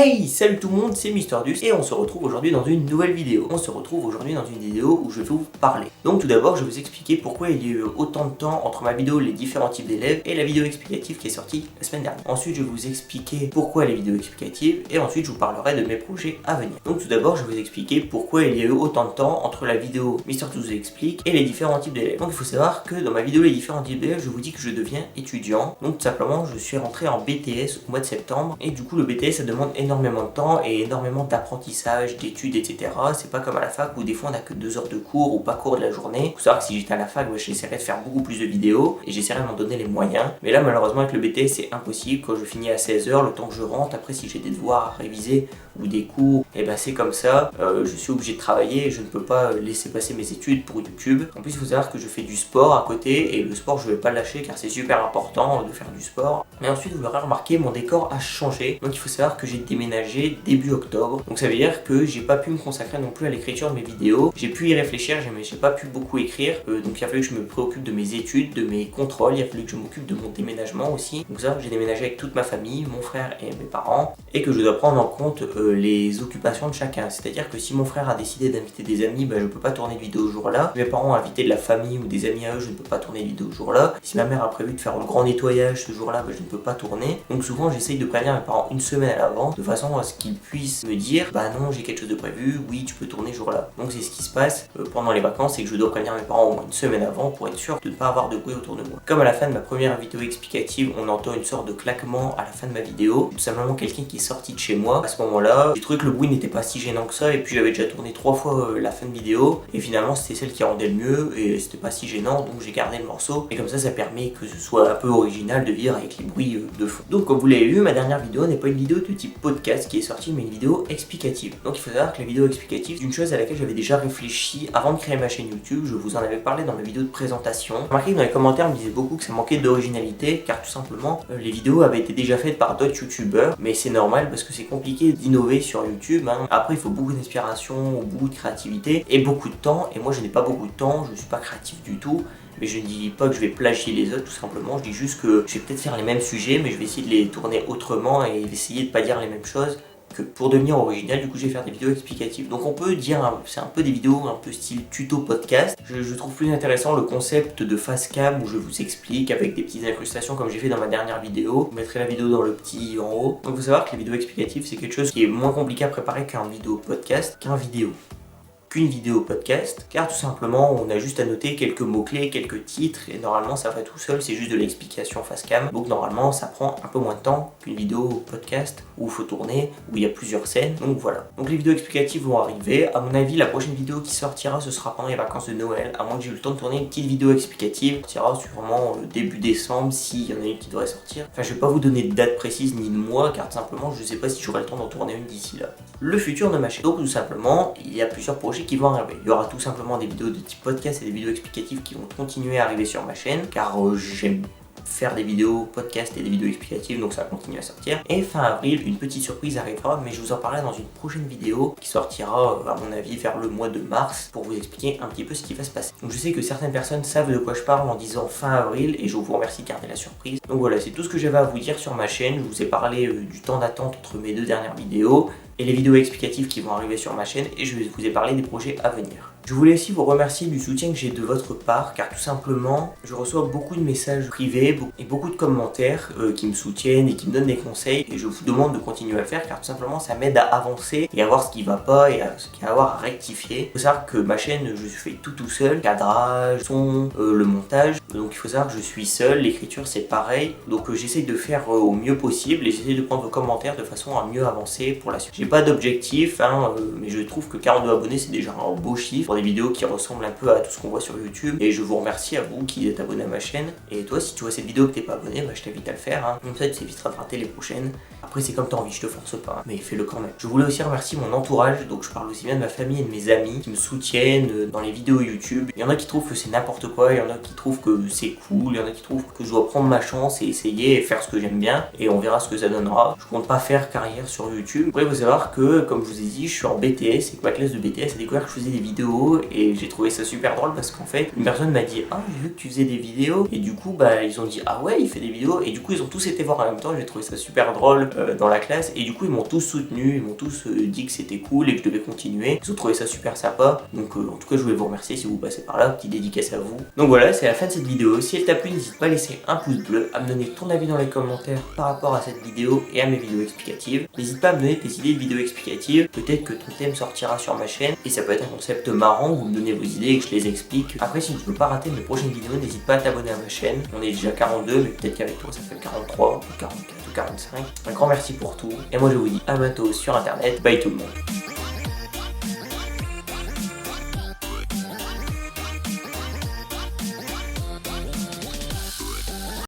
Hey, salut tout le monde, c'est MrDus et on se retrouve aujourd'hui dans une nouvelle vidéo. On se retrouve aujourd'hui dans une vidéo où je vais vous parler. Donc tout d'abord, je vais vous expliquer pourquoi il y a eu autant de temps entre ma vidéo les différents types d'élèves et la vidéo explicative qui est sortie la semaine dernière. Ensuite, je vais vous expliquer pourquoi les vidéos explicatives et ensuite je vous parlerai de mes projets à venir. Donc tout d'abord, je vais vous expliquer pourquoi il y a eu autant de temps entre la vidéo MrDus explique et les différents types d'élèves. Donc il faut savoir que dans ma vidéo les différents types d'élèves, je vous dis que je deviens étudiant. Donc tout simplement, je suis rentré en BTS au mois de septembre et du coup le BTS ça demande énormément de temps et énormément d'apprentissage, d'études, etc. C'est pas comme à la fac où des fois on a que 2 heures de cours ou pas cours de la journée. Faut savoir que si j'étais à la fac, j'essaierais de faire beaucoup plus de vidéos et j'essaierais de m'en donner les moyens. Mais là malheureusement avec le BTS c'est impossible. Quand je finis à 16h, le temps que je rentre, après si j'ai des devoirs à réviser ou des cours, et ben c'est comme ça. Je suis obligé de travailler et je ne peux pas laisser passer mes études pour YouTube. En plus il faut savoir que je fais du sport à côté et le sport je vais pas le lâcher car c'est super important de faire du sport. Mais ensuite vous l'aurez remarqué, mon décor a changé. Donc il faut savoir que j'ai déménagé début octobre. Donc ça veut dire que j'ai pas pu me consacrer non plus à l'écriture de mes vidéos. J'ai pu y réfléchir, mais j'ai pas pu beaucoup écrire. Donc il a fallu que je me préoccupe de mes études, de mes contrôles. Il a fallu que je m'occupe de mon déménagement aussi. Donc ça, j'ai déménagé avec toute ma famille, mon frère et mes parents. Et que je dois prendre en compte les occupations de chacun. C'est-à-dire que si mon frère a décidé d'inviter des amis, je peux pas tourner de vidéo ce jour-là. Si mes parents ont invité de la famille ou des amis à eux, je ne peux pas tourner de vidéo ce jour-là. Si ma mère a prévu de faire un grand nettoyage ce jour-là, je ne peux pas tourner. Donc souvent j'essaye de prévenir mes parents une semaine à l'avance de façon à ce qu'ils puissent me dire non j'ai quelque chose de prévu, oui tu peux tourner ce jour-là. Donc c'est ce qui se passe pendant les vacances, c'est que je dois prévenir mes parents au moins une semaine avant pour être sûr de ne pas avoir de bruit autour de moi. Comme à la fin de ma première vidéo explicative, on entend une sorte de claquement à la fin de ma vidéo, tout simplement quelqu'un qui est sorti de chez moi. À ce moment-là, j'ai trouvé que le bruit n'était pas si gênant que ça et puis j'avais déjà tourné 3 fois la fin de vidéo et finalement c'était celle qui rendait le mieux et c'était pas si gênant donc j'ai gardé le morceau et comme ça permet que ce soit un peu original de vivre avec les bruits de fond. Donc comme vous l'avez vu, ma dernière vidéo n'est pas une vidéo de type podcast qui est sortie mais une vidéo explicative. Donc il faut savoir que la vidéo explicative, c'est une chose à laquelle j'avais déjà réfléchi avant de créer ma chaîne YouTube. Je vous en avais parlé dans ma vidéo de présentation. Remarquez que dans les commentaires on me disait beaucoup que ça manquait d'originalité car tout simplement les vidéos avaient été déjà faites par d'autres youtubeurs, mais c'est normal parce que c'est compliqué d'innover sur YouTube. Après il faut beaucoup d'inspiration, beaucoup de créativité et beaucoup de temps et moi je n'ai pas beaucoup de temps, je ne suis pas créatif du tout. Mais je ne dis pas que je vais plagier les autres tout simplement, je dis juste que je vais peut-être faire les mêmes sujets mais je vais essayer de les tourner autrement et essayer de pas dire les mêmes choses que pour devenir original. Du coup je vais faire des vidéos explicatives. Donc on peut dire, c'est un peu des vidéos un peu style tuto podcast. Je trouve plus intéressant le concept de face cam où je vous explique avec des petites incrustations comme j'ai fait dans ma dernière vidéo. Je mettrai la vidéo dans le petit en haut. Donc il faut savoir que les vidéos explicatives c'est quelque chose qui est moins compliqué à préparer qu'un vidéo podcast, qu'une vidéo podcast, car tout simplement on a juste à noter quelques mots-clés, quelques titres et normalement ça va tout seul, c'est juste de l'explication face cam. Donc normalement ça prend un peu moins de temps qu'une vidéo podcast où il faut tourner, où il y a plusieurs scènes, donc voilà. Donc les vidéos explicatives vont arriver, à mon avis la prochaine vidéo qui sortira ce sera pendant les vacances de Noël, à moins que j'ai eu le temps de tourner une petite vidéo explicative, qui sortira sûrement début décembre s'il y en a une qui devrait sortir. Enfin je vais pas vous donner de date précise ni de mois car tout simplement je sais pas si j'aurai le temps d'en tourner une d'ici là. Le futur de ma chaîne, donc tout simplement il y a plusieurs projets qui vont arriver. Il y aura tout simplement des vidéos de type podcast et des vidéos explicatives qui vont continuer à arriver sur ma chaîne car j'aime faire des vidéos podcast et des vidéos explicatives donc ça va continuer à sortir. Et fin avril une petite surprise arrivera mais je vous en parlerai dans une prochaine vidéo qui sortira à mon avis vers le mois de mars pour vous expliquer un petit peu ce qui va se passer. Donc je sais que certaines personnes savent de quoi je parle en disant fin avril et je vous remercie de garder la surprise. Donc voilà, c'est tout ce que j'avais à vous dire sur ma chaîne. Je vous ai parlé du temps d'attente entre mes 2 dernières vidéos et les vidéos explicatives qui vont arriver sur ma chaîne et je vous ai parlé des projets à venir. Je voulais aussi vous remercier du soutien que j'ai de votre part car tout simplement je reçois beaucoup de messages privés et beaucoup de commentaires qui me soutiennent et qui me donnent des conseils et je vous demande de continuer à le faire car tout simplement ça m'aide à avancer et à voir ce qui va pas et à ce qu'il y a à avoir à rectifier. Il faut savoir que ma chaîne je fais tout seul, cadrage, son, le montage, donc il faut savoir que je suis seul, l'écriture c'est pareil, donc j'essaye de faire au mieux possible et j'essaye de prendre vos commentaires de façon à mieux avancer pour la suite. J'ai pas d'objectif mais je trouve que 42 abonnés c'est déjà un beau chiffre. Des vidéos qui ressemblent un peu à tout ce qu'on voit sur YouTube et je vous remercie à vous qui êtes abonné à ma chaîne et toi si tu vois cette vidéo et que t'es pas abonné je t'invite à le faire comme ça tu t'éviteras de rater les prochaines. Après c'est comme t'as envie, je te force pas mais fais-le quand même. Je voulais aussi remercier mon entourage, donc je parle aussi bien de ma famille et de mes amis qui me soutiennent dans les vidéos YouTube. Il y en a qui trouvent que c'est n'importe quoi, il y en a qui trouvent que c'est cool, il y en a qui trouvent que je dois prendre ma chance et essayer et faire ce que j'aime bien et on verra ce que ça donnera. Je compte pas faire carrière sur YouTube. Après il faut savoir que comme je vous ai dit je suis en BTS et que ma classe de BTS a découvert que je faisais des vidéos vidéo et j'ai trouvé ça super drôle parce qu'en fait une personne m'a dit ah j'ai vu que tu faisais des vidéos et du coup bah ils ont dit ah ouais il fait des vidéos et du coup ils ont tous été voir en même temps. J'ai trouvé ça super drôle dans la classe et du coup ils m'ont tous soutenu, ils m'ont tous dit que c'était cool et que je devais continuer. Ils ont trouvé ça super sympa, donc en tout cas je voulais vous remercier si vous passez par là, petite dédicace à vous. Donc voilà, c'est la fin de cette vidéo. Si elle t'a plu, n'hésite pas à laisser un pouce bleu, à me donner ton avis dans les commentaires par rapport à cette vidéo et à mes vidéos explicatives. N'hésite pas à me donner tes idées de vidéos explicatives, peut-être que ton thème sortira sur ma chaîne et ça peut être un concept marrant, vous me donnez vos idées et que je les explique. Après si tu veux pas rater mes prochaines vidéos, n'hésite pas à t'abonner à ma chaîne. On est déjà 42, mais peut-être qu'avec toi ça fait 43 ou 44 ou 45. Un grand merci pour tout et moi je vous dis à bientôt sur internet. Bye tout le monde.